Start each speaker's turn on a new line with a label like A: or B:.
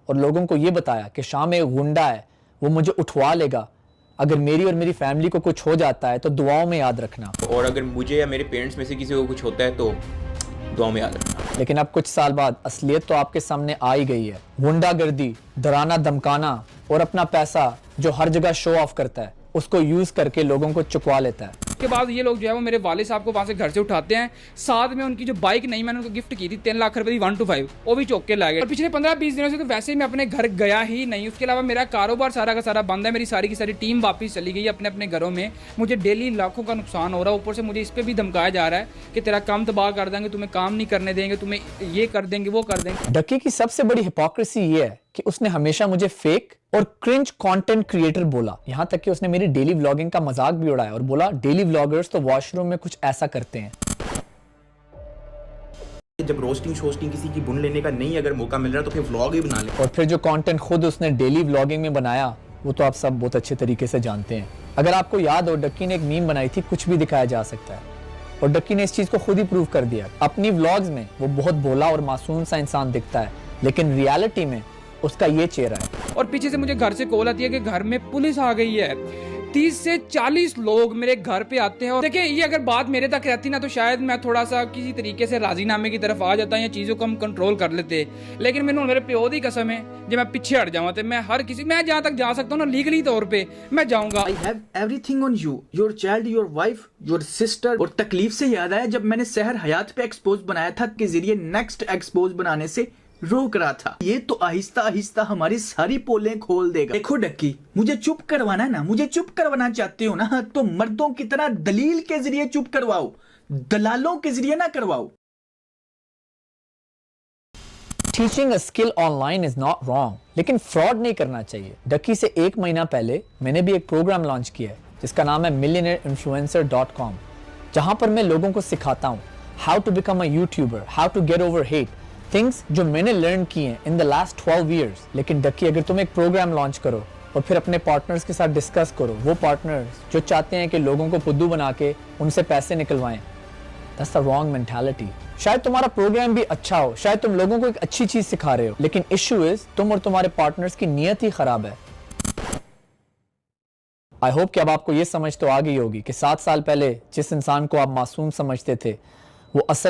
A: और लोगों को ये बताया कि शाम में एक गुंडा है, वो मुझे उठवा लेगा, अगर मेरी और मेरी फैमिली को कुछ हो जाता है तो दुआओं में याद रखना।
B: और अगर मुझे या मेरे पेरेंट्स में से किसी को कुछ होता है तो दुआओं में याद रखना।
A: लेकिन अब कुछ साल बाद असलियत तो आपके सामने आ ही गई है। गुंडागर्दी, डराना धमकाना और अपना पैसा जो हर जगह शो ऑफ करता है, उसको यूज करके लोगों को चुकवा लेता है।
C: उसके बाद ये लोग जो है वो मेरे वाले साहब को वहाँ से घर से उठाते हैं, साथ में उनकी जो बाइक नहीं मैंने उनको गिफ्ट की थी 3 लाख रुपए की 125, वो भी चौक के ला गए। और पिछले 15-20 दिनों से तो वैसे ही मैं अपने घर गया ही नहीं। उसके अलावा मेरा कारोबार सारा का सारा बंद है, मेरी सारी की सारी टीम वापस चली गई अपने अपने घरों में। मुझे डेली लाखों का नुकसान हो रहा है, ऊपर से मुझे इस पर भी धमकाया जा रहा है कि तेरा काम तबाह कर देंगे, तुम्हें काम नहीं करने देंगे, तुम्हें ये कर देंगे वो कर देंगे।
A: डक्की की सबसे बड़ी हिपोक्रेसी ये है कि उसने हमेशा मुझे फेक और क्रिंज कंटेंट क्रिएटर बोला। यहाँ तक कि उसने मेरी डेली व्लॉगिंग का मजाक भी उड़ाया और बोला डेली व्लॉगर्स तो वॉशरूम में कुछ ऐसा करते हैं।
B: जब रोस्टिंग शोस्टिंग किसी की बुन लेने का नहीं अगर मौका मिल रहा तो फिर व्लॉग ही बना ले।
A: और फिर जो कंटेंट खुद उसने डेली व्लॉगिंग में बनाया वो तो आप सब बहुत अच्छे तरीके से जानते हैं। अगर आपको याद हो, डक्की ने एक मीम बनाई थी, कुछ भी दिखाया जा सकता है, और डक्की ने इस चीज को खुद ही प्रूव कर दिया। अपनी व्लॉग्स में वो बहुत भोला और मासूम सा इंसान दिखता है, लेकिन रियलिटी में उसका ये चेहरा है।
C: और पीछे से मुझे घर से कॉल आती है कि घर में पुलिस आ गई है। 30 से 40 लोग मेरे घर पे आते हैं। और देखिए, ये अगर बात मेरे तक रहती ना तो शायद मैं थोड़ा सा किसी तरीके से राजीनामे की तरफ आ जाता या चीज़ों को हम कंट्रोल कर लेते। लेकिन मैंने मेरे प्यो दी कसम है, जब मैं पीछे हट जाऊँ तो मैं हर किसी, मैं जहाँ तक जा सकता हूँ ना लीगली तौर पे मैं जाऊँगा।
D: I have everything on you, your child, your wife, your sister। और तकलीफ से याद आया जब मैंने सहर हयात पे एक्सपोज बनाया था के जरिए नेक्स्ट एक्सपोज बनाने से रोक रहा था। ये तो आहिस्ता आहिस्ता हमारी सारी पोलें खोल देगा। देखो डक्की, मुझे चुप करवाना ना, मुझे चुप करवाना चाहते हो ना तो मर्दों की तरह दलील के जरिए चुप करवाओ, दलालों के जरिए ना करवाओ।
A: Teaching a skill online is not wrong, लेकिन फ्रॉड नहीं करना चाहिए। डक्की से 1 महीना पहले मैंने भी एक प्रोग्राम लॉन्च किया है जिसका नाम है millionairinfluencer.com, जहां पर मैं लोगों को सिखाता हूं how to become a YouTuber, how to get over hate, things जो मैंने लर्न किए हैं इन द लास्ट 12 ईयर्स। लेकिन डक्की, अगर तुम एक प्रोग्राम लॉन्च करो और फिर अपने पार्टनर्स के साथ डिस्कस करो, वो पार्टनर्स जो चाहते हैं कि लोगों को फुद्दू बना के उनसे पैसे निकलवाएं, दैट्स द रॉन्ग मेंटालिटी। शायद तुम्हारा प्रोग्राम भी अच्छा हो, शायद तुम लोगों को एक अच्छी चीज सिखा रहे हो, लेकिन इश्यू इज तुम और तुम्हारे पार्टनर्स की नीयत ही खराब है। आई होप कि अब आपको ये समझ तो आ गई होगी कि 7 साल पहले जिस इंसान को आप मासूम समझते थे वो असल में